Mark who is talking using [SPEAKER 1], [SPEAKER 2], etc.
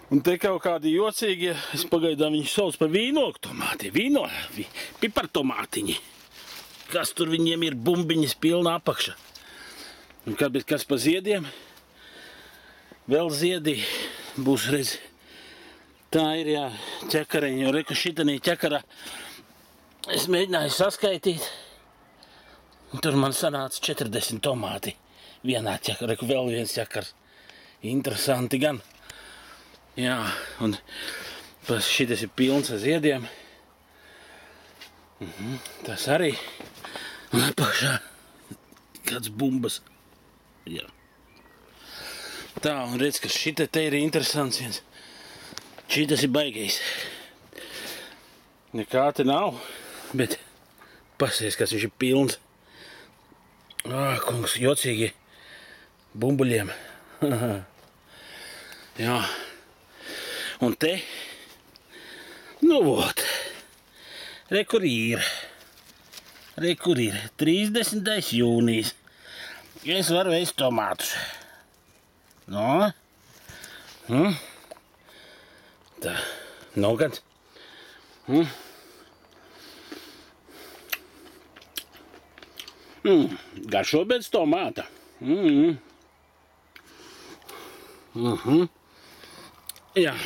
[SPEAKER 1] Un te kaut kādi jocīgi, es pagaidām viņus sauc par vīnogu tomāti, pipartomātiņi. Kas tur viņiem ir bumbiņas pilna apakša. Un kas pa ziediem? Vēl ziedi būs, redz. Tā ir, jā, ķekareņi, jo reku šitanī ķekara es mēģināju saskaitīt. Un tur man sanāca 40 tomāti vienā ķekara, reku vēl viens ķekars. Interesanti gan. Jā, un šitas ir pilns ar ziediem. Tas arī. Un apakšā kāds bumbas. Jā. Tā, un redz, ka šita te ir interesants viens. Šitas ir baigais. Nekā te nav, bet pasies, kas viņš ir pilns. Kungs, jocīgi bumbuļiem. Jā. Un te, nu vot, re kur ir 30. jūnijas. Es varu ēst tomātus. No? Tā, nav gan. Garšo bez tomāta. Jā.